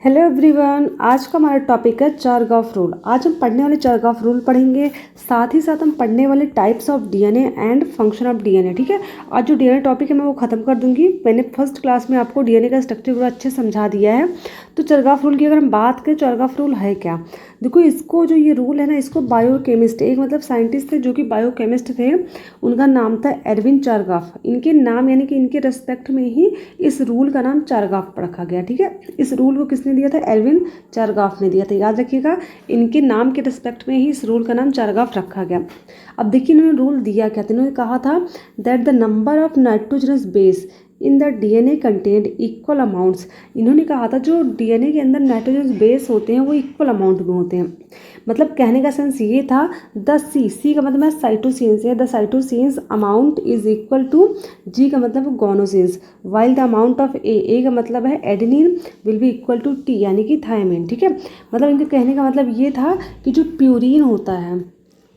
Hello everyone, आज का हमारा टॉपिक है चरगॉफ रूल। आज हम पढ़ने वाले चरगॉफ रूल पढ़ेंगे, साथ ही साथ हम पढ़ने वाले types of DNA and function of DNA. ठीक है, आज जो डीएनए टॉपिक है मैं वो ख़त्म कर दूंगी। मैंने फर्स्ट क्लास में आपको डीएनए का स्ट्रक्चर पूरा अच्छे समझा दिया है। तो चरगॉफ रूल की अगर हम बात करें, चरगॉफ रूल है क्या? देखो, इसको जो ये रूल है ना, इसको बायोकेमिस्ट, एक मतलब साइंटिस्ट थे जो कि बायोकेमिस्ट थे, उनका नाम था एरविन चरगॉफ। इनके नाम यानी कि इनके रेस्पेक्ट में ही इस रूल का नाम चरगॉफ रखा गया। ठीक है, इस रूल को किसने दिया था? एरविन चरगॉफ ने दिया था। याद रखिएगा, इनके नाम के रेस्पेक्ट में ही इस रूल का नाम चरगॉफ रखा गया। अब देखिए, इन्होंने रूल दिया क्या था? इन्होंने कहा था that the number of nitrogenous base in the DNA content equal amounts. इन्होंने कहा था जो डीएनए के अंदर नाइट्रोजन बेस होते हैं वो इक्वल अमाउंट में होते हैं। मतलब कहने का सेंस ये था, द सी का मतलब है साइटोसिन्स है, the cytosines amount is equal to G का मतलब guanines, while the amount of A का मतलब है adenine will be equal to T यानी कि थायमिन। ठीक है, मतलब इनके कहने का मतलब ये था कि जो प्यूरिन होता है,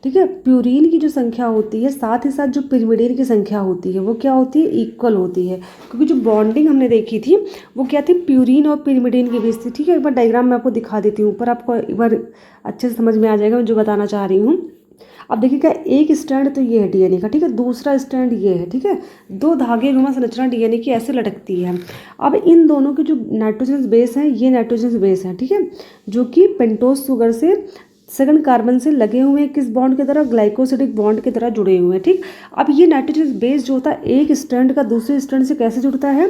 ठीक है, प्यूरिन की जो संख्या होती है साथ ही साथ जो पिरिमिडिन की संख्या होती है वो क्या होती है? इक्वल होती है। क्योंकि जो बॉन्डिंग हमने देखी थी वो क्या थी? प्यूरिन और पिरिमिडिन के बीच थी। ठीक है, एक बार डायग्राम में आपको दिखा देती हूँ, ऊपर आपको एक बार अच्छे से समझ में आ जाएगा मैं जो बताना चाह रही हूँ। अब देखिएगा, एक स्ट्रैंड तो ये है डीएनए का, ठीक है, दूसरा स्ट्रैंड ये है। ठीक है, दो धागे नुमा संरचना डीएनए की ऐसे लटकती है। अब इन दोनों के जो नाइट्रोजन बेस हैं, ये नाइट्रोजन बेस हैं, ठीक है, जो कि पेंटोज शुगर से सेकंड कार्बन से लगे हुए हैं, किस बॉन्ड की तरह? ग्लाइकोसिडिक बॉन्ड की तरह जुड़े हुए हैं। ठीक, अब ये नाइट्रोजन बेस जो होता है एक स्ट्रैंड का दूसरे स्ट्रैंड से कैसे जुड़ता है?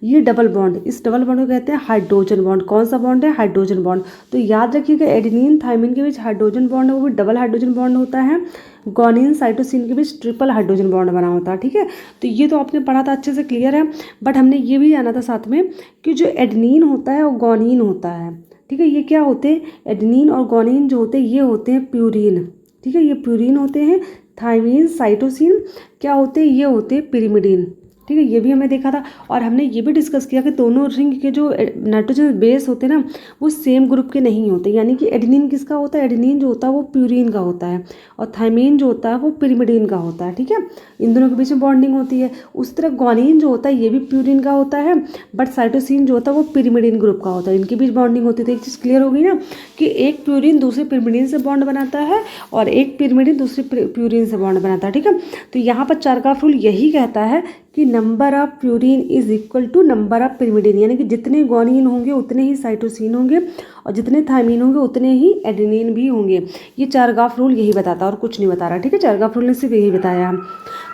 ये डबल बॉन्ड, इस डबल बॉन्ड को कहते हैं हाइड्रोजन बॉन्ड। कौन सा बॉन्ड है? Hydrogen bond. तो याद रखिएगा, एडेनिन थायमिन के बीच हाइड्रोजन बॉन्ड है, वो भी डबल हाइड्रोजन बॉन्ड होता है। गोनिन साइटोसिन के बीच ट्रिपल हाइड्रोजन बॉन्ड बना होता है। ठीक है, तो ये तो आपने पढ़ा था, अच्छे से क्लियर है। बट हमने ये भी जाना था साथ में कि जो एडेनिन होता है वो गोनिन होता है। ठीक है, ये क्या होते हैं? एडेनिन और गोनिन जो होते हैं ये होते हैं प्यूरिन। ठीक है, ये प्यूरिन होते हैं। थायमिन साइटोसिन क्या होते हैं? ये होते हैं पिरिमिडिन। ठीक है, ये भी हमें देखा था। और हमने ये भी डिस्कस किया कि दोनों रिंग के जो नाइट्रोजन बेस होते हैं ना, वो सेम ग्रुप के नहीं होते। यानी कि एडेनिन किसका होता है? एडेनिन जो होता है वो प्यूरिन का होता है, और थायमिन जो होता है वो पिरिमिडिन का होता है। ठीक है, इन दोनों के बीच में बॉन्डिंग होती है। उस तरह गोनिन जो होता है ये भी प्यूरिन का होता है, बट साइटोसिन जो होता है वो पिरिमिडिन ग्रुप का होता है। इनके बीच बॉन्डिंग होती है। तो एक चीज़ क्लियर होगी ना कि एक प्यूरिन दूसरे पिरिमिडिन से बॉन्ड बनाता है और एक पिरिमिडिन दूसरे प्यूरिन से बॉन्ड बनाता है। ठीक है, तो यहाँ पर चरगॉफ रूल यही कहता है कि number of purine is equal to number of pyrimidine, यानी कि जितने गोनिन होंगे उतने ही साइटोसिन होंगे और जितने थायमिन होंगे उतने ही एडेनिन भी होंगे। ये चरगॉफ रूल यही बताता है और कुछ नहीं बता रहा। ठीक है, चरगॉफ रूल ने सिर्फ यही बताया।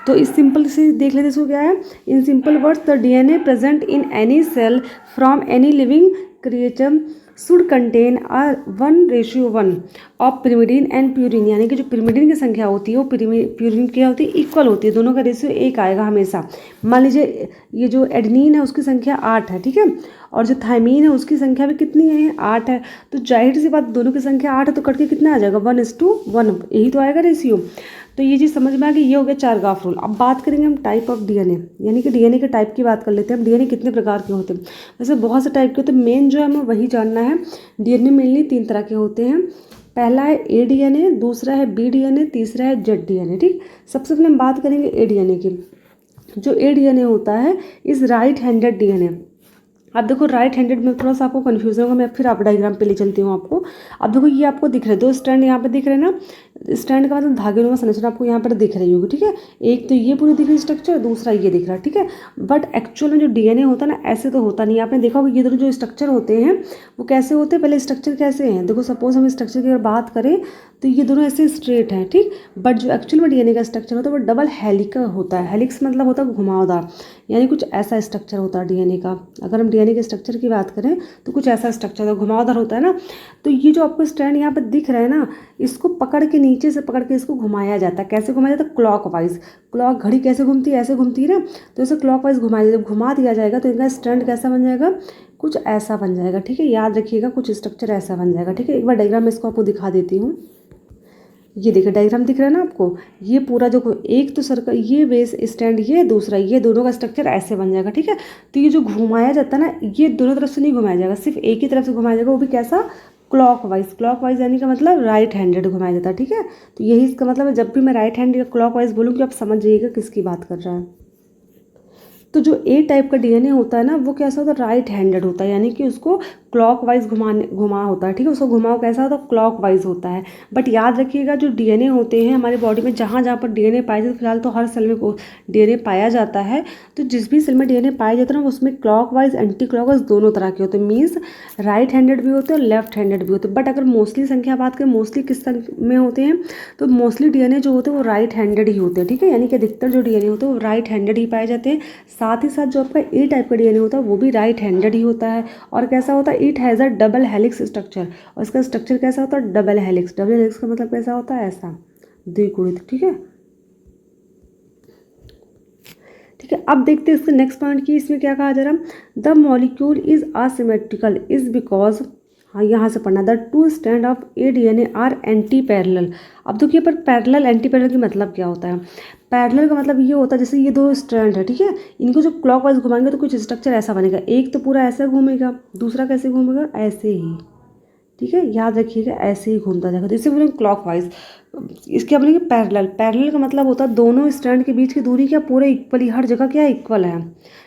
तो इस सिंपल से देख लेते इसको क्या है। In simple words, the DNA present in any cell from any living creature should contain 1:1 of pyrimidine and purine, यानी कि जो पिरिमिडिन की संख्या होती है वो प्यूरिन क्या होती है? इक्वल होती है। दोनों का रेशियो 1 आएगा हमेशा। मान लीजिए ये जो एडेनिन है उसकी संख्या 8 है, ठीक है, और जो थायमिन है उसकी संख्या भी कितनी है? 8 है। तो जाहिर सी बात, दोनों की संख्या 8 है तो कट के कितना आ जाएगा? 1:1, यही तो आएगा रेशियो। तो ये चीज़ समझ में आ गई, ये हो गया चरगॉफ रूल। अब बात करेंगे हम टाइप ऑफ डीएनए, यानी कि डीएनए के टाइप की बात कर लेते हैं। हम डीएनए कितने प्रकार के होते हैं? वैसे बहुत से टाइप के होते हैं, मेन जो है हमें वही जानना है। डीएनए मेनली 3 तरह के होते हैं। पहला है ए डीएनए, दूसरा है बी डीएनए, तीसरा है जेड डीएनए। ठीक, सबसे पहले हम बात करेंगे ए डीएनए की। जो ए डीएनए होता है इज राइट हैंडेड डीएनए। अब देखो, राइट हैंडेड में थोड़ा सा आपको कन्फ्यूजन होगा, मैं फिर आप डायग्राम पे ले चलती हूँ आपको। अब देखो, ये आपको दिख रहे हैं 2 स्टैंड यहाँ पे दिख रहे हैं ना। स्टैंड का मतलब धागे नुमा संरचना आपको यहाँ पर दिख रही होगी। ठीक है, एक तो ये पूरी दिख रही स्ट्रक्चर, दूसरा ये दिख रहा है। ठीक है, बट एक्चुअल में जो डीएनए होता है ना, ऐसे तो होता नहीं। आपने देखा होगा ये दोनों जो स्ट्रक्चर होते हैं वो कैसे होते हैं? पहले स्ट्रक्चर कैसे हैं? देखो, सपोज हम स्ट्रक्चर की अगर बात करें तो ये दोनों ऐसे स्ट्रेट हैं, ठीक, बट जो एक्चुअल में डीएनए का स्ट्रक्चर होता है वो डबल हेलिकल होता है। हेलिक्स मतलब होता है घुमावदार, यानी कुछ ऐसा स्ट्रक्चर होता है डीएनए का। अगर हम डीएनए के स्ट्रक्चर की बात करें तो कुछ ऐसा स्ट्रक्चर होता है, घुमावदार होता है ना। तो ये जो आपको स्ट्रैंड यहाँ पर दिख रहा है ना, इसको पकड़ के नीचे से पकड़ के इसको घुमाया जाता है। कैसे घुमाया जाता है? Clock wise. क्लॉक घड़ी कैसे घूमती है? ऐसे घूमती है ना, तो इसे क्लॉक वाइज घुमाया, जब घुमा दिया जाएगा तो इनका स्ट्रैंड कैसा बन जाएगा? कुछ ऐसा बन जाएगा। ठीक है, याद रखिएगा, कुछ स्ट्रक्चर ऐसा बन जाएगा। ठीक है, एक बार डायग्राम में इसको आपको दिखा देती हूँ। ये देखिए, डायग्राम दिख रहा है ना आपको। ये पूरा जो एक तो सर्कल, ये बेस स्टैंड, ये दूसरा, ये दोनों का स्ट्रक्चर ऐसे बन जाएगा। ठीक है, तो ये जो घुमाया जाता है ना, ये दोनों तरफ से नहीं घुमाया जाएगा, सिर्फ एक ही तरफ से घुमाया जाएगा, वो भी कैसा? Clock wise. क्लॉक वाइज यानी का मतलब राइट हैंडेड घुमाया जाता है। ठीक है, तो यही इसका मतलब है। जब भी मैं राइट हैंड या क्लॉक वाइज बोलूँगी आप समझ जाइएगा किसकी बात कर रहा है। तो जो ए टाइप का डीएनए होता है ना, वो कैसा होता है? राइट हैंडेड होता है, यानी कि उसको क्लॉकवाइज घुमा होता है, ठीक है। उसका घुमाव कैसा होता है, क्लॉकवाइज होता है। बट याद रखिएगा जो डीएनए होते हैं हमारे बॉडी में, जहाँ जहाँ पर डीएनए पाए जाते हैं, फिलहाल तो हर सेल में डीएनए पाया जाता है, तो जिस भी सेल में डीएनए पाया जाता है ना उसमें क्लॉकवाइज एंटी क्लॉकवाइज दोनों तरह के होते हैं, मीन्स राइट हैंडेड भी होते हैं और लेफ्ट हैंडेड भी होते हैं। बट अगर मोस्टली संख्या बात करें, मोस्टली किस में होते हैं, तो मोस्टली डीएनए जो होते हैं वो राइट हैंडेड ही होते हैं, ठीक है। यानी कि अधिकतर जो डीएनए होते हैं वो राइट हैंडेड ही पाए जाते हैं। साथ ही साथ जो आपका ए टाइप का डीएनए होता है वो भी राइट हैंडेड ही होता है। और कैसा होता है, it has a double helix structure, और इसका स्ट्रक्चर कैसा होता है, डबल हेलिक्स। डबल हेलिक्स का मतलब कैसा होता है, ऐसा द्विगुणित, ठीक है। ठीक है, अब देखते हैं इसके नेक्स्ट पॉइंट की, इसमें क्या कहा जा रहा है, the molecule is asymmetrical is because, हाँ यहाँ से पढ़ना, the two strand of a DNA are anti parallel. अब देखिए पर पैरेलल एंटी पैरेलल की मतलब क्या होता है, पैरेलल का मतलब ये होता है जैसे ये दो स्ट्रैंड है, ठीक है, इनको जो क्लॉकवाइज घुमाएंगे तो कुछ स्ट्रक्चर ऐसा बनेगा, एक तो पूरा ऐसे घूमेगा, दूसरा कैसे घूमेगा, ऐसे ही, ठीक है, याद रखिएगा ऐसे ही घूमता जाएगा, तो इसे बोलेंगे क्लॉकवाइज। इसके क्या बोलेंगे, पैरेलल। पैरेलल का मतलब होता है दोनों स्ट्रैंड के बीच की दूरी क्या पूरे इक्वली, हर जगह क्या इक्वल है,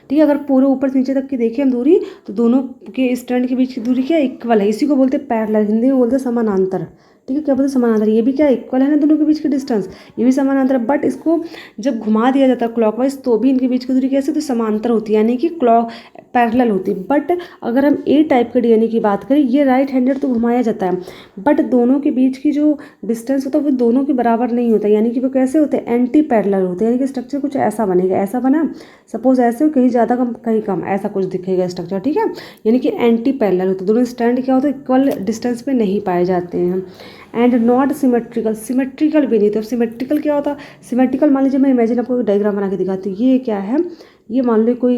ठीक है। अगर पूरे ऊपर से नीचे तक की देखें हम दूरी, तो दोनों के स्ट्रैंड के बीच की दूरी क्या इक्वल है, इसी को बोलते हैं पैरेलल, हिंदी में बोलते हैं समानांतर, ठीक है। क्या बोलते हैं, समानांतर। ये भी क्या इक्वल है ना दोनों के बीच की डिस्टेंस, ये भी समानांतर है। बट इसको जब घुमा दिया जाता है क्लॉकवाइज तो भी इनके बीच की दूरी कैसे, तो समांतर होती है, यानी कि पैरेलल होती है। बट अगर हम ए टाइप के डीएनए की बात करें, ये राइट हैंडेड तो घुमाया जाता है, बट दोनों के बीच की जो डिस्टेंस होता है वो दोनों के बराबर नहीं होता, यानी कि वो कैसे होते हैं, एंटी पैरेलल होते हैं। यानी कि स्ट्रक्चर कुछ ऐसा बनेगा, ऐसा बना, सपोज ऐसे हो, कहीं ज़्यादा कम कहीं कम, ऐसा कुछ दिखेगा स्ट्रक्चर, ठीक है। यानी कि एंटी पैरेलल होते हैं, दोनों स्ट्रैंड क्या होता है, इक्वल डिस्टेंस पे नहीं पाए जाते हैं। एंड नॉट सिमेट्रिकल, सिमेट्रिकल भी नहीं। तो सिमेट्रिकल क्या होता है, सिमेट्रिकल मान लीजिए मैं इमेजिन आपको डायग्राम बना के दिखाती हूँ, ये क्या है, ये मान लो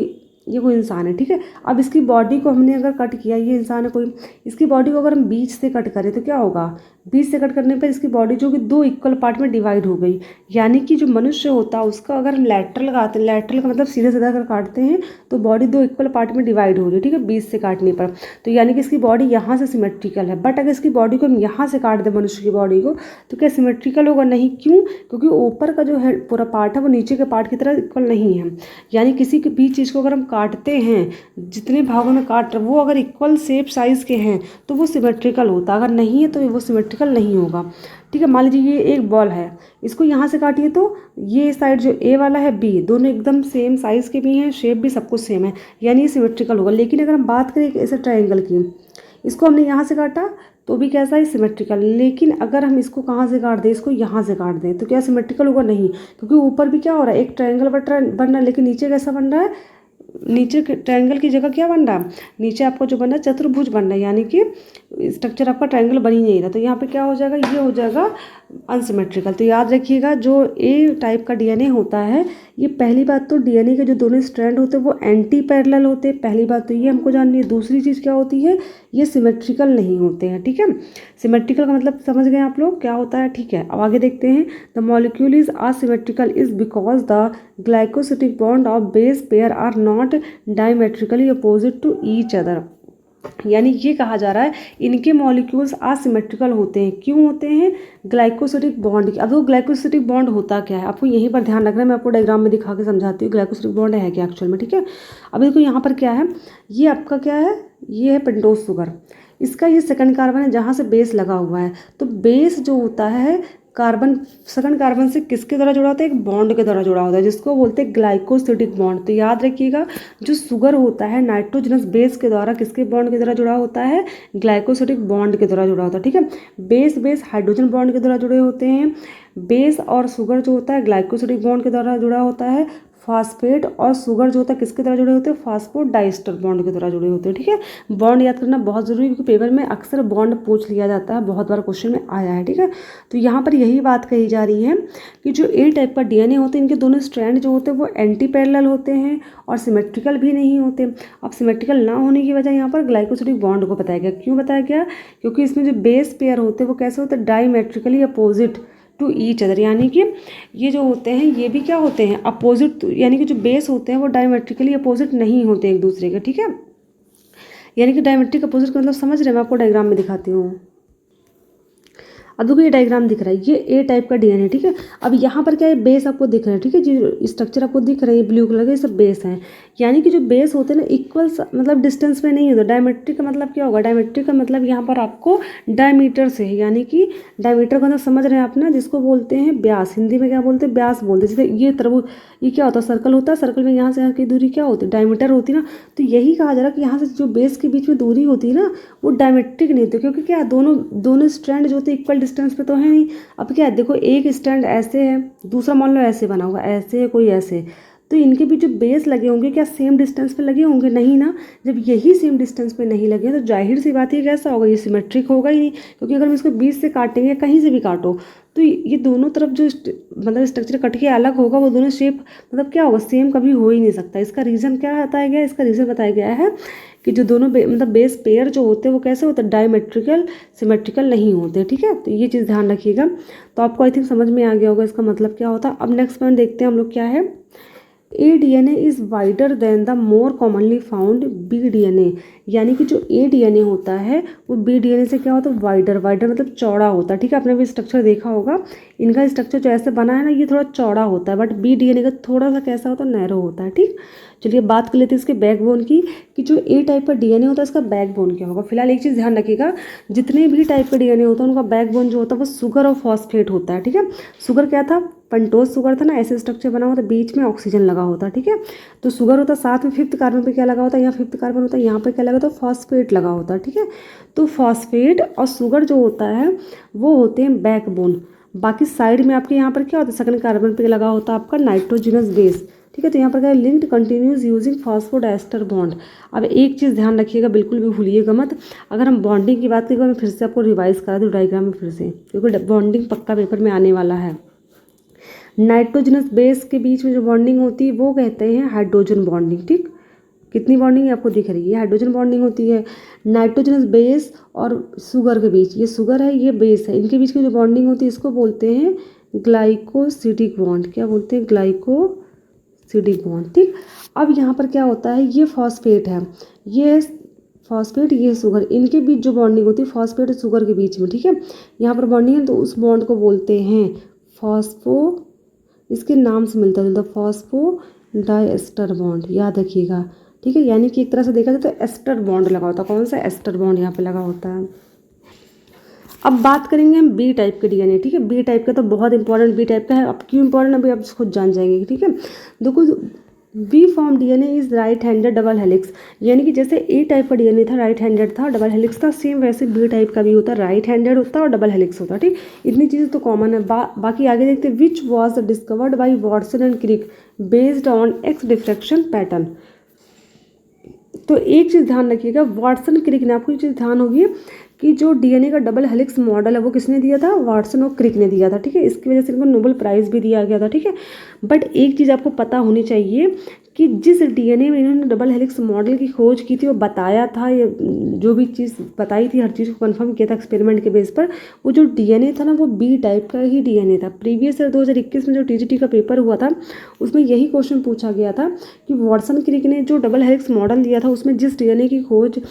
ये कोई इंसान है, ठीक है। अब इसकी बॉडी को हमने अगर कट किया, ये इंसान है कोई, इसकी बॉडी को अगर हम बीच से कट करें तो क्या होगा, बीच से कट करने पर इसकी बॉडी जो कि दो इक्वल पार्ट में डिवाइड हो गई। यानी कि जो मनुष्य होता है उसका अगर हम लैटरल लगाते हैं, लैटरल का मतलब सीधे सीधा अगर काटते हैं तो बॉडी दो इक्वल पार्ट में डिवाइड हो रही है, ठीक है, बीच से काटने पर। तो यानी कि इसकी बॉडी यहाँ से सिमेट्रिकल है। बट अगर इसकी बॉडी को हम यहाँ से काट दें, मनुष्य की बॉडी को, तो क्या सिमेट्रिकल होगा, नहीं। क्यों, क्योंकि ऊपर का जो है पूरा पार्ट है वो नीचे के पार्ट की तरह इक्वल नहीं है। यानी किसी भी चीज़ को अगर हम काटते हैं, जितने भागों में काट रहे वो अगर इक्वल शेप साइज़ के हैं तो वो सिमेट्रिकल होता, अगर नहीं है तो वो सिमेट्रिकल नहीं होगा, ठीक है। मान लीजिए ये एक बॉल है, इसको यहाँ से काटिए तो ये साइड जो ए वाला है, बी, दोनों एकदम सेम साइज़ के भी हैं, शेप भी सब कुछ सेम है, यानी ये सिमेट्रिकल होगा। लेकिन अगर हम बात करें ऐसे ट्रायंगल की, इसको हमने यहाँ से काटा तो भी कैसा है, सिमेट्रिकल। लेकिन अगर हम इसको कहाँ से काट दें, इसको यहाँ से काट दें, तो क्या सिमेट्रिकल होगा, नहीं। क्योंकि ऊपर भी क्या हो रहा है, एक ट्रायंगल बन रहा है, लेकिन नीचे कैसा बन रहा है, नीचे ट्रायंगल की जगह क्या बन रहा है, नीचे आपको जो बन रहा है चतुर्भुज बन रहा है, यानी कि स्ट्रक्चर आपका ट्रायंगल बन ही नहीं रहा। तो यहाँ पे क्या हो जाएगा, ये हो जाएगा अनसिमेट्रिकल। तो याद रखिएगा जो ए टाइप का डीएनए होता है, ये पहली बात तो डीएनए के जो दोनों स्ट्रैंड होते हैं वो एंटी पैरेलल होते हैं, पहली बात तो ये हमको जाननी है। दूसरी चीज़ क्या होती है, ये सिमेट्रिकल नहीं होते हैं, ठीक है। सिमेट्रिकल का मतलब समझ गए आप लोग क्या होता है, ठीक है। अब आगे देखते हैं, the molecule is asymmetrical is because the glycosidic bond of base pair are not diametrically opposite to each other. यानी ये कहा जा रहा है इनके मॉलिक्यूल्स असिमेट्रिकल होते हैं। क्यों होते हैं, ग्लाइकोसिटिक बॉन्ड की। अब वो ग्लाइकोसिटिक बॉन्ड होता क्या है, आपको यहीं पर ध्यान रखना है, मैं आपको डायग्राम में दिखा के समझाती हूँ ग्लाइकोसिटिक बॉन्ड है क्या एक्चुअल में, ठीक है। अब देखो यहाँ पर क्या है, ये आपका क्या है, ये है पेंटोज शुगर, इसका ये सेकंड कार्बन है जहाँ से बेस लगा हुआ है। तो बेस जो होता है कार्बन, सेकंड कार्बन से किसके द्वारा जुड़ा होता है, एक बॉन्ड के द्वारा जुड़ा होता है, जिसको बोलते हैं ग्लाइकोसिटिक बॉन्ड। तो याद रखिएगा जो शुगर होता है नाइट्रोजनस बेस के द्वारा किसके बॉन्ड के द्वारा जुड़ा होता है, ग्लाइकोसिटिक बॉन्ड के द्वारा जुड़ा होता है, ठीक है। बेस हाइड्रोजन बॉन्ड के द्वारा जुड़े होते हैं, बेस और शुगर जो होता है ग्लाइकोसिटिक बॉन्ड के द्वारा जुड़ा होता है। फास्फेट और शुगर जो होता है किसके द्वारा जुड़े होते हैं, फास्फोडाइस्टर बॉन्ड के द्वारा जुड़े होते हैं, ठीक है। बॉन्ड याद करना बहुत जरूरी है, क्योंकि पेपर में अक्सर बॉन्ड पूछ लिया जाता है, बहुत बार क्वेश्चन में आया है, ठीक है। तो यहाँ पर यही बात कही जा रही है कि जो ए टाइप का डीएनए होते हैं, इनके दोनों स्ट्रैंड जो होते हैं वो एंटी पैरेलल होते हैं और सिमेट्रिकल भी नहीं होते। अब सिमेट्रिकल ना होने की वजह यहाँ पर ग्लाइकोसिटिक बॉन्ड को बताया गया। क्यों बताया गया, क्योंकि इसमें जो बेस पेयर होते हैं वो कैसे होते हैं, diametrically opposite to each other. यानी कि ये जो होते हैं ये भी क्या होते हैं, अपोजिट, यानी कि जो बेस होते हैं वो डायमेट्रिकली अपोजिट नहीं होते एक दूसरे के, ठीक है। यानी कि डायमेट्रिक अपोजिट का मतलब समझ रहे हैं, मैं आपको डायग्राम में दिखाती हूँ। अब देखो ये डायग्राम दिख रहा है, ये ए टाइप का डीएनए, ठीक है। अब यहाँ पर क्या है, बेस आपको दिख रहा है, ठीक है। जो स्ट्रक्चर आपको दिख रहा है ब्लू कलर के, ये सब बेस हैं। यानी कि जो बेस होते हैं ना इक्वल मतलब डिस्टेंस में नहीं होता। डायमेट्रिक का मतलब क्या होगा, डायमेट्रिक का मतलब यहाँ पर आपको डायमीटर से है, यानी कि डायमीटर का मतलब समझ रहे हैं आप ना, जिसको बोलते हैं व्यास। हिंदी में क्या बोलते हैं, व्यास बोलते हैं। जैसे ये तरफ ये क्या होता है, सर्कल होता है, सर्कल में यहाँ से यहाँ की दूरी क्या होती है, डायमीटर होती है ना। तो यही कहा जा रहा है कि यहाँ से जो बेस के बीच में दूरी होती है ना, वो डायमेट्रिक नहीं होती, क्योंकि क्या दोनों दोनों स्ट्रैंड जो होते हैं इक्वल डिस्टेंस पे तो है नहीं। अब क्या है, देखो एक स्टैंड ऐसे है, दूसरा मान लो ऐसे बना हुआ, ऐसे है कोई ऐसे, तो इनके बीच जो बेस लगे होंगे क्या सेम डिस्टेंस पे लगे होंगे, नहीं ना। जब यही सेम डिस्टेंस पे नहीं लगे तो जाहिर सी बात है कैसा होगा, ये सिमेट्रिक होगा ही नहीं। क्योंकि अगर हम इसको बीच से काटेंगे, कहीं से भी काटो, तो ये दोनों तरफ जो मतलब स्ट्रक्चर कट के अलग होगा, वो दोनों शेप मतलब क्या होगा, सेम कभी हो ही नहीं सकता। इसका रीज़न क्या बताया गया है, इसका रीज़न बताया गया है कि जो दोनों मतलब बेस पेयर जो होते हैं वो कैसे होते हैं, डायमेट्रिकल सिमेट्रिकल नहीं होते, ठीक है। तो ये चीज़ ध्यान रखिएगा। तो आपको आई थिंक समझ में आ गया होगा इसका मतलब क्या होता है। अब नेक्स्ट पॉइंट देखते हैं हम लोग क्या है। A DNA is wider than the more commonly found B DNA, यानी कि जो ए डीएनए होता है वो बी डीएनए से क्या होता है, वाइडर। वाइडर मतलब चौड़ा होता है, ठीक है। आपने भी स्ट्रक्चर देखा होगा, इनका स्ट्रक्चर जो ऐसे बना है ना, ये थोड़ा चौड़ा होता है, बट बी डीएनए का थोड़ा सा कैसा होता है, नैरो होता है, ठीक। चलिए बात कर लेते हैं इसके बैकबोन की, कि जो ए टाइप का डीएनए होता है इसका बैकबोन क्या होगा। फिलहाल एक चीज़ ध्यान रखिएगा, जितने भी टाइप के डीएनए होता है उनका बैकबोन जो होता है वो शुगर और फॉस्फेट होता है, ठीक है। शुगर क्या था, पेंटोज शुगर था ना, ऐसे स्ट्रक्चर बना होता है, बीच में ऑक्सीजन लगा होता है, ठीक है। तो शुगर होता है, साथ में फिफ्थ कार्बन पे क्या लगा होता है, यहाँ फिफ्थ कार्बन होता है, यहाँ पे क्या लगा होता है, फॉस्फेट लगा होता है, ठीक है। तो फॉस्फेट और शुगर जो होता है वो होते हैं बैकबोन। बाकी साइड में आपके यहाँ पर क्या होता है, सेकंड कार्बन पे लगा होता है आपका नाइट्रोजनस बेस, ठीक है। तो यहाँ पर क्या है, linked continues using phosphodiester bond. अब एक चीज़ ध्यान रखिएगा, बिल्कुल भी भूलिएगा मत, अगर हम बॉन्डिंग की बात करेंगे मैं फिर से आपको रिवाइज करा दूँ डायग्राम में फिर से, क्योंकि बॉन्डिंग पक्का पेपर में आने वाला है। नाइट्रोजनस बेस के बीच में जो बॉन्डिंग होती है वो कहते हैं हाइड्रोजन बॉन्डिंग, ठीक। कितनी बॉन्डिंग आपको दिख रही है, हाइड्रोजन बॉन्डिंग होती है। नाइट्रोजनस बेस और शुगर के बीच, ये शुगर है ये बेस है, इनके बीच की जो बॉन्डिंग होती है इसको बोलते हैं ग्लाइकोसिडिक बॉन्ड। क्या बोलते हैं, ग्लाइकोसिडिक बॉन्ड, ठीक। अब यहाँ पर क्या होता है, ये फॉस्फेट है, ये फॉस्फेट ये शुगर, इनके बीच जो बॉन्डिंग होती है फॉस्फेट और शुगर के बीच में, ठीक है। यहाँ पर बॉन्डिंग है तो उस बॉन्ड को बोलते हैं फॉस्फो, इसके नाम से मिलता जुलता, फॉस्फो डाइएस्टर बॉन्ड, याद रखिएगा, ठीक है। यानी कि एक तरह से देखा जाए तो एस्टर बॉन्ड लगा होता है, कौन सा, एस्टर बॉन्ड यहाँ पे लगा होता है। अब बात करेंगे हम बी टाइप के डीएनए, ठीक है। बी टाइप का तो बहुत इंपॉर्टेंट बी टाइप का है, अब क्यों इंपॉर्टेंट अभी आप खुद जान जाएंगे, ठीक है। देखो B form DNA is right handed double helix, यानी कि जैसे ए टाइप का डीएनए था राइट हैंडेड था, डबल हेलिक्स था, सेम वैसे बी टाइप का भी होता है, राइट हैंडेड होता है और डबल हेलिक्स होता है, ठीक। इतनी चीज़ें तो कॉमन है। बाकी आगे देखते हैं, which was discovered by Watson and Crick based on X diffraction pattern. तो एक चीज़ ध्यान रखिएगा, वाटसन क्रिक ने, आपको ये चीज़ ध्यान होगी कि जो डीएनए का डबल हेलिक्स मॉडल है वो किसने दिया था, वाटसन और क्रिक ने दिया था, ठीक है। इसकी वजह से इनको नोबेल प्राइज़ भी दिया गया था, ठीक है। बट एक चीज़ आपको पता होनी चाहिए कि जिस डीएनए में इन्होंने डबल हेलिक्स मॉडल की खोज की थी, वो बताया था, ये जो भी चीज़ बताई थी हर चीज़ को कंफर्म किया था एक्सपेरिमेंट के बेस पर, वो जो डीएनए था ना वो बी टाइप का ही डीएनए था। प्रीवियस ईयर 2021 में जो टीजीटी का पेपर हुआ था उसमें यही क्वेश्चन पूछा गया था कि वाटसन क्रिक ने जो डबल हेलिक्स मॉडल दिया था उसमें जिस डीएनए की खोज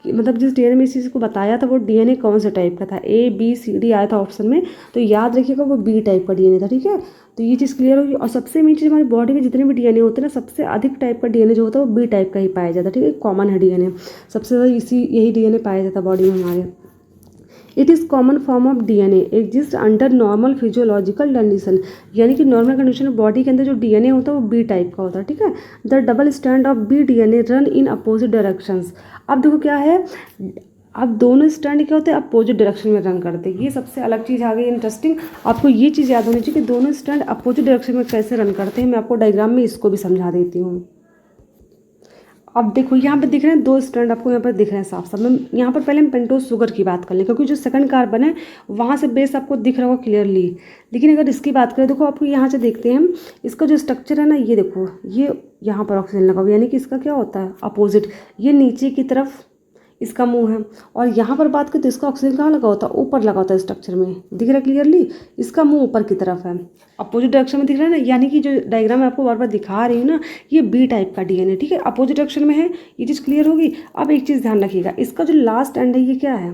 मतलब जिस डीएनए में इस चीज़ को बताया था वो डीएनए कौन से टाइप का था, ए बी सी डी आया था ऑप्शन में, तो याद रखिएगा वो बी टाइप का डीएनए था, ठीक है। तो ये चीज़ क्लियर होगी। और सबसे मेन चीज़, हमारी बॉडी में जितने भी डीएनए होते हैं ना, सबसे अधिक टाइप का डीएनए जो होता है वो बी टाइप का ही पाया जाता है, ठीक है। कॉमन है डीएनए, सबसे ज़्यादा यही डीएनए पाया जाता है बॉडी में हमारे। It is common form of DNA exist under normal physiological condition, यानी कि नॉर्मल कंडीशन में बॉडी के अंदर जो डीएनए होता है वो बी टाइप का होता है, ठीक है। The double strand of B DNA run in opposite directions. अब देखो क्या है, अब दोनों स्ट्रैंड क्या होते हैं, अपोजिट डायरेक्शन में रन करते हैं। ये सबसे अलग चीज़ आ गई इंटरेस्टिंग, आपको ये चीज़ याद होनी चाहिए कि दोनों स्ट्रैंड अपोजिट डायरेक्शन में कैसे रन करते हैं। मैं आपको डायग्राम में इसको भी समझा देती हूँ। अब देखो यहाँ पे दिख रहे हैं दो स्ट्रैंड, आपको यहाँ पर दिख रहे हैं साफ साफ। मैं यहाँ पर पहले हम पेंटोज शुगर की बात कर लें, क्योंकि जो सेकंड कार्बन है वहाँ से बेस आपको दिख रहा होगा क्लियरली। लेकिन अगर इसकी बात करें, देखो आपको यहाँ से देखते हैं हम, इसका जो स्ट्रक्चर है ना, ये देखो, ये यहाँ पर ऑक्सीजन लगा हुआ, यानी कि इसका क्या होता है, अपोजिट। ये नीचे की तरफ इसका मुंह है, और यहाँ पर बात करें तो इसका ऑक्सीजन कहाँ लगा होता है, ऊपर लगा होता है स्ट्रक्चर में, दिख रहा है क्लियरली, इसका मुंह ऊपर की तरफ है, अपोजिट डायरेक्शन में दिख रहा है ना। यानी कि जो डायग्राम मैं आपको बार बार दिखा रही हूँ ना, ये बी टाइप का डीएनए, ठीक है, अपोजिट डायरेक्शन में है, ये चीज़ क्लियर होगी। अब एक चीज़ ध्यान रखिएगा, इसका जो लास्ट एंड है ये क्या है,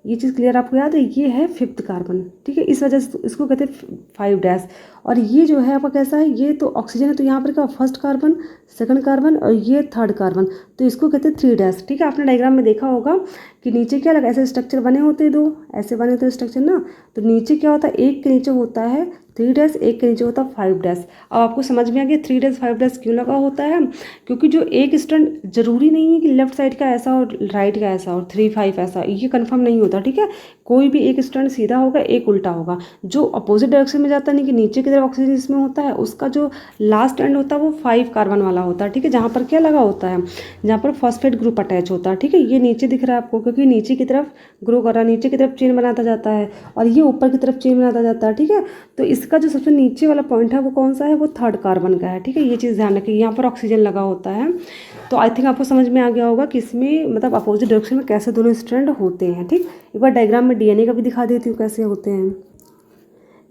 ये चीज़ क्लियर आपको याद है, ये है 5th कार्बन, ठीक है, इस वजह से इसको कहते हैं 5 डैश। और ये जो है आपका कैसा है, ये तो ऑक्सीजन है, तो यहाँ पर क्या 1st कार्बन, 2nd कार्बन और ये 3rd कार्बन, तो इसको कहते हैं 3 डैश, ठीक है। आपने डायग्राम में देखा होगा कि नीचे क्या लगा, ऐसे स्ट्रक्चर बने होते हैं, 2 ऐसे बने होते हैं स्ट्रक्चर ना, तो नीचे क्या होता है, एक के नीचे होता है 3 डैश, एक के नीचे होता है 5 डैश। अब आपको समझ में आ गया 3 डैश 5 डैश क्यों लगा होता है, क्योंकि जो एक स्टैंड जरूरी नहीं है कि लेफ्ट साइड का ऐसा और राइट का ऐसा और 3 5 ऐसा, ये कंफर्म नहीं होता, ठीक है। कोई भी एक स्टैंड सीधा होगा, एक उल्टा होगा। जो अपोजिट डायरेक्शन में जाता नहीं कि नीचे की तरफ ऑक्सीजन इसमें होता है, उसका जो लास्ट एंड होता है वो 5 कार्बन वाला होता है, ठीक है, जहाँ पर क्या लगा होता है, जहाँ पर फॉस्फेट ग्रुप अटैच होता है, ठीक है। ये नीचे दिख रहा है आपको, क्योंकि नीचे की तरफ ग्रो कर रहा है, नीचे की तरफ चेन बनाता जाता है, और ये ऊपर की तरफ चेन बनाता जाता है, ठीक है। तो इसका जो सबसे नीचे वाला पॉइंट है वो कौन सा है, वो 3rd कार्बन का है, ठीक है। ये चीज़ ध्यान रखिए, यहाँ पर ऑक्सीजन लगा होता है। तो आई थिंक आपको समझ में आ गया होगा कि इसमें मतलब अपोजिट डायरेक्शन में कैसे दोनों स्ट्रैंड होते हैं, ठीक। एक बार डायग्राम में डीएनए का भी दिखा देती हूँ कैसे होते हैं।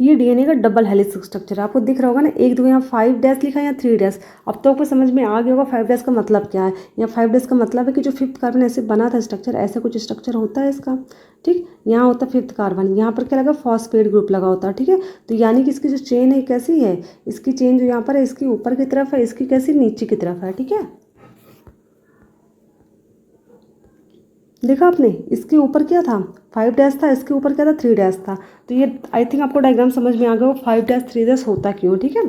ये डीएनए का डबल हेलिक्स स्ट्रक्चर आपको दिख रहा होगा ना, एक दो यहाँ 5 डैश लिखा है, यहाँ 3 डैश। अब तो आपको समझ में आ गया होगा 5 डैश का मतलब क्या है। यहाँ 5 डैश का मतलब है कि जो 5th कार्बन ऐसे बना था स्ट्रक्चर, ऐसा कुछ स्ट्रक्चर होता है इसका, ठीक। यहाँ होता है 5th कार्बन, यहाँ पर क्या लगा, फॉस्फेट ग्रुप लगा होता है, ठीक है। तो यानी कि इसकी जो चेन है कैसी है, इसकी चेन जो यहाँ पर है इसकी ऊपर की तरफ है, इसकी कैसी नीचे की तरफ है, ठीक है। देखा आपने, इसके ऊपर क्या था 5 डैश था, इसके ऊपर क्या था 3 डैश था। तो ये आई थिंक आपको डायग्राम समझ में आ गया वो 5 डैश 3 डैश होता क्यों, ठीक है।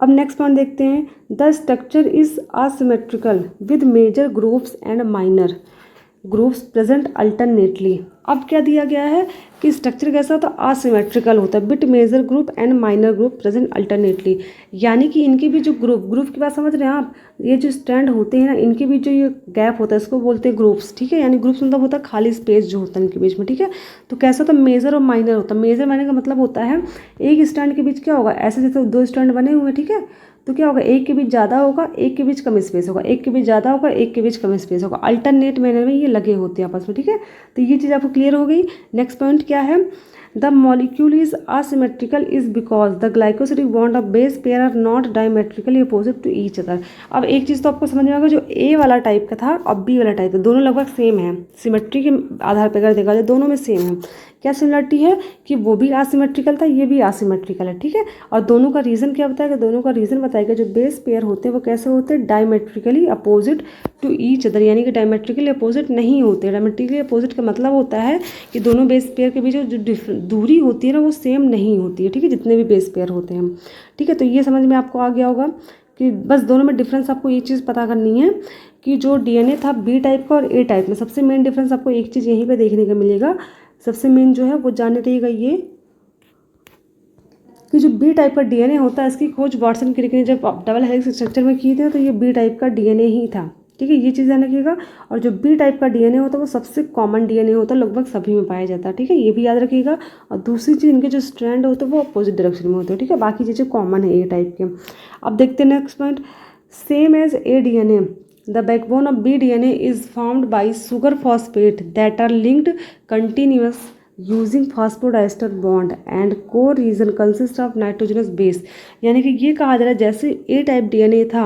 अब नेक्स्ट पॉइंट देखते हैं, the structure is asymmetrical with major groups and minor groups present alternately. अब क्या दिया गया है कि स्ट्रक्चर कैसा होता है, असिमेट्रिकल होता है, with major group and minor group present alternately. यानी कि इनके भी जो ग्रुप की बात समझ रहे हैं आप, ये जो स्ट्रैंड होते हैं ना, इनके बीच जो ये गैप होता है इसको बोलते हैं ग्रुप्स, ठीक है। यानी ग्रुप्स मतलब होता है खाली स्पेस जो होता है इनके बीच में, ठीक है। तो कैसा होता है, मेजर और माइनर होता है। मेजर माइनर का मतलब होता है एक स्ट्रैंड के बीच क्या होगा, ऐसे जैसे 2 स्ट्रैंड बने हुए हैं, ठीक है, तो क्या होगा, एक के बीच ज़्यादा होगा, एक के बीच कम स्पेस होगा, एक के बीच ज़्यादा होगा, एक के बीच कम स्पेस होगा, अल्टरनेट मैनर में ये लगे होते हैं आपस में, ठीक है। तो ये चीज़ आपको क्लियर हो गई। नेक्स्ट पॉइंट क्या है, the molecule is asymmetrical is because the glycosidic bond of base pair are not diametrically opposite to each other. अब एक चीज़ तो आपको समझ में आएगा, जो ए वाला टाइप का था और बी वाला टाइप का, दोनों लगभग सेम है, सिमेट्री के आधार पर अगर देखा जाए दोनों में सेम है। क्या सिमिलरिटी है कि वो भी आसिमेट्रिकल था, ये भी आसिमेट्रिकल है, ठीक है। और दोनों का रीज़न क्या बताएगा, दोनों का रीज़न बताएगा जो बेस पेयर होते हैं वो कैसे होते हैं, diametrically opposite to each other, यानी कि डायमेट्रिकली अपोजिट नहीं होते। डायमेट्रिकली अपोजिट का मतलब होता है कि दोनों बेस पेयर के बीच जो दूरी होती है ना वो सेम नहीं होती है, ठीक है, जितने भी बेस पेयर होते हैं, ठीक है। तो ये समझ में आपको आ गया होगा कि बस दोनों में डिफरेंस आपको ये चीज़ पता करनी है कि जो डीएनए था बी टाइप का और ए टाइप में, सबसे मेन डिफरेंस आपको एक चीज़ यहीं पे देखने को मिलेगा। सबसे मेन जो है वो जानने रहिएगा ये कि जो बी टाइप का डीएनए होता है इसकी खोज वाटसन क्रिक ने जब डबल हेलिक्स स्ट्रक्चर में की थी, तो ये बी टाइप का डीएनए ही था, ठीक है, ये चीज़ ध्यान रखिएगा। और जो बी टाइप का डीएनए होता है वो सबसे कॉमन डीएनए होता है, लगभग सभी में पाया जाता है, ठीक है, ये भी याद रखिएगा। और दूसरी चीज़, इनके जो स्ट्रैंड होते हैं वो अपोजिट डायरेक्शन में होते हैं, ठीक है, बाकी चीज़ें कॉमन है ए टाइप के। अब देखते हैं next point, same as A DNA the backbone of bDNA is formed by sugar phosphate that are linked continuous using phosphodiester bond and core region consists of nitrogenous base। यानी कि ये कहा जा रहा है जैसे ए टाइप डीएनए था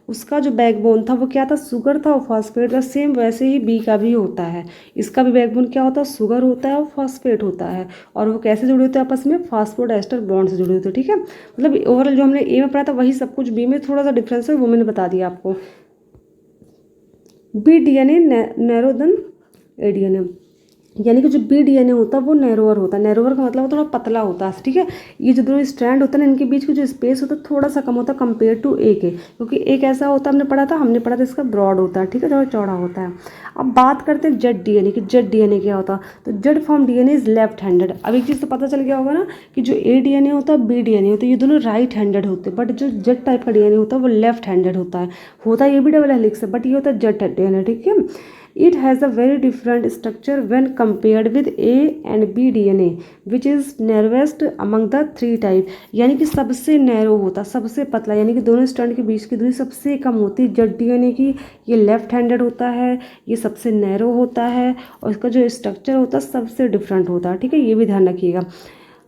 उसका जो बैकबोन था वो क्या था, शुगर था और फॉस्फेट था, सेम वैसे ही बी का भी होता है। इसका भी बैकबोन क्या होता है, शुगर होता है और फॉस्फेट होता है, और वो कैसे जुड़े होते हैं आपस में, फॉस्फोडाइस्टर बॉन्ड से जुड़े होते हैं, ठीक है। मतलब ओवरऑल जो हमने ए में पढ़ा था वही सब कुछ बी में थोड़ा सा डिफरेंस है, वो मैंने बता दिया आपको। बी डीएनए नैरो देन ए डीएनए, यानी कि जो बी डीएनए होता है वो नैरोवर होता है। नैरोवर का मतलब थोड़ा पतला होता है, ठीक है। ये जो दोनों स्ट्रैंड होता है ना, इनके बीच का जो स्पेस होता है थोड़ा सा कम होता है कंपेयर टू ए के, क्योंकि एक ऐसा होता है हमने पढ़ा था इसका ब्रॉड होता है, ठीक है, थोड़ा चौड़ा होता है। अब बात करते हैं जेड डीएनए की। जेड डीएनए क्या होता है, तो Z form DNA is left handed. अब एक चीज़ तो पता चल गया होगा ना कि जो ए डीएनए होता है बी डीएनए होता है ये दोनों राइट हैंडेड होते हैं, बट जो जेड टाइप का डीएनए होता है वो लेफ्ट हैंडेड होता है ये भी डबल हेलिक्स है, बट ये होता है जेड डीएनए, ठीक है। It has a very different structure when compared with A and B DNA, which is narrowest among the 3 type। यानी कि सबसे नैरो होता, सबसे पतला, यानी कि दोनों स्ट्रैंड के बीच की दूरी सबसे कम होती है जेड डीएनए की। ये लेफ्ट हैंडेड होता है, ये सबसे नैरो होता है, और इसका जो स्ट्रक्चर होता है सबसे डिफरेंट होता है, ठीक है, ये भी ध्यान रखिएगा।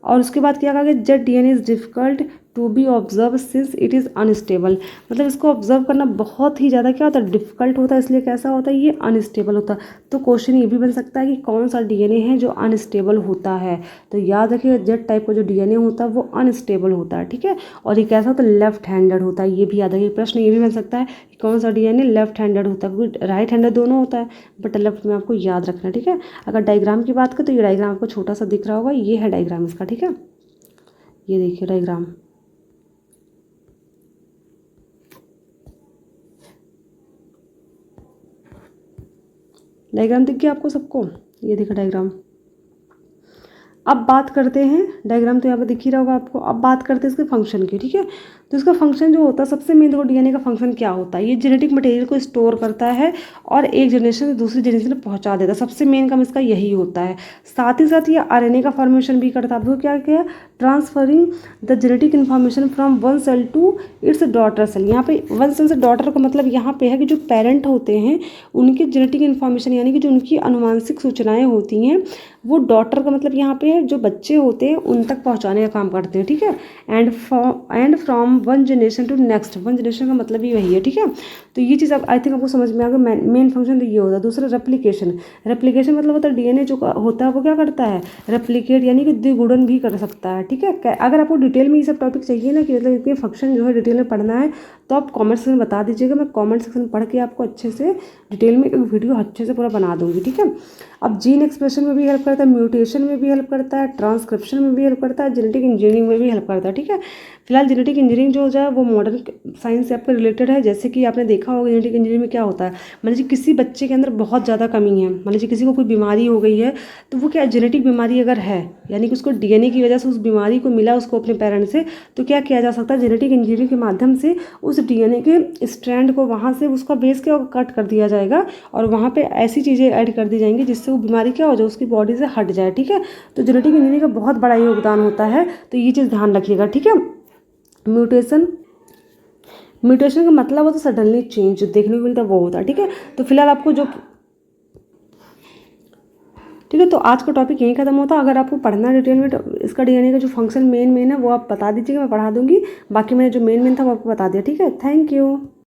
और उसके बाद क्या कहा गया, Z DNA is difficult to be observe since it is unstable, मतलब इसको ऑब्जर्व करना बहुत ही ज़्यादा क्या होता है, डिफिकल्ट होता है, इसलिए कैसा होता है, ये अनस्टेबल होता है। तो क्वेश्चन ये भी बन सकता है कि कौन सा डीएनए है जो अनस्टेबल होता है। तो याद रखिए जेड टाइप का जो डीएनए होता है वो अनस्टेबल होता है, ठीक है। और ये कैसा होता है, लेफ्ट हैंडेड होता है, ये भी याद रखिए। प्रश्न ये भी बन सकता है कि कौन सा डीएनए लेफ्ट हैंडेड होता है, क्योंकि राइट हैंडेड दोनों होता है, बट लेफ्ट में आपको याद रखना है, ठीक है। अगर डायग्राम की बात करें तो ये डायग्राम आपको छोटा सा दिख रहा होगा, ये है डायग्राम इसका, ठीक है। ये देखिए डायग्राम, डायग्राम दिख गया आपको सबको, ये देखो डायग्राम। अब बात करते हैं, डायग्राम तो यहाँ पे दिख ही रहा होगा आपको। अब बात करते हैं इसके फंक्शन की, ठीक है। तो इसका फंक्शन जो होता है, सबसे मेन देखो डीएनए का फंक्शन क्या होता है, ये जेनेटिक मटेरियल को स्टोर करता है और एक जनरेशन से दूसरी जनरेशन में पहुंचा देता है, सबसे मेन काम इसका यही होता है। साथ ही साथ ये आरएनए का फॉर्मेशन भी करता है। वो क्या किया, transferring the genetic information from one cell to its daughter cell. यहाँ पे वन सेल से डॉटर का मतलब यहाँ पे है कि जो पेरेंट होते हैं उनकी जेनेटिक इन्फॉर्मेशन, यानी कि जो उनकी अनुवांशिक सूचनाएं होती हैं, वो डॉटर का मतलब यहाँ पे है जो बच्चे होते हैं उन तक पहुँचाने का काम करते हैं, ठीक है। And from one generation to next, one generation का मतलब ही वही है, ठीक है। तो ये चीज़ अब आई थिंक आपको समझ में आ गया। मेन फंक्शन तो ये होता है। दूसरा रेप्लिकेशन, रेप्लिकेशन मतलब होता है डीएनए जो होता है वो क्या करता है, रेप्लिकेट यानी कि द्विगुणन भी कर सकता है, ठीक है। अगर आपको डिटेल में ये सब टॉपिक चाहिए ना कि मतलब इतने फंक्शन जो है डिटेल में पढ़ना है, तो आप कमेंट सेक्शन में बता दीजिएगा, मैं कमेंट सेक्शन पढ़ के आपको अच्छे से डिटेल में एक वीडियो अच्छे से पूरा बना दूंगी, ठीक है। अब जीन एक्सप्रेशन में भी हेल्प करता है, म्यूटेशन में भी हेल्प करता है, ट्रांसक्रिप्शन में भी हेल्प करता है, जेनेटिक इंजीनियरिंग में भी हेल्प करता है, ठीक है। फिलहाल जेनेटिक इंजीनियरिंग जो हो जाए वो मॉडर्न साइंस से आपके रिलेटेड है। जैसे कि आपने देखा होगा जेनेटिक इंजीनियरिंग में क्या होता है, मान लीजिए किसी बच्चे के अंदर बहुत ज़्यादा कमी है, मान लीजिए किसी को कोई बीमारी हो गई है, तो वो क्या जेनेटिक बीमारी अगर है, यानी कि उसको डीएनए की वजह से उस बीमारी को मिला उसको अपने पेरेंट्स से, तो क्या किया जा सकता है, जेनेटिक इंजीनियरिंग के माध्यम से उस डीएनए के स्ट्रैंड को वहाँ से उसका बेस क्या कट कर दिया जाएगा और वहाँ पे ऐसी चीज़ें ऐड कर दी जाएंगी जिससे वो बीमारी क्या हो जाए, उसकी बॉडी से हट जाए, ठीक है। तो जेनेटिक इंजीनियरिंग का बहुत बड़ा योगदान होता है, तो ये चीज़ ध्यान रखिएगा, ठीक है। म्यूटेशन, म्यूटेशन का मतलब होता है सडनली चेंज, जो देखने को मिलता है वो होता है, ठीक है। तो फिलहाल आपको जो, ठीक है, तो आज का टॉपिक यहीं खत्म होता है। अगर आपको पढ़ना डिटेल में तो इसका डीएनए का जो फंक्शन मेन है वो आप बता दीजिएगा, मैं पढ़ा दूंगी। बाकी मैंने जो मेन था वो आपको बता दिया, ठीक है। Thank you.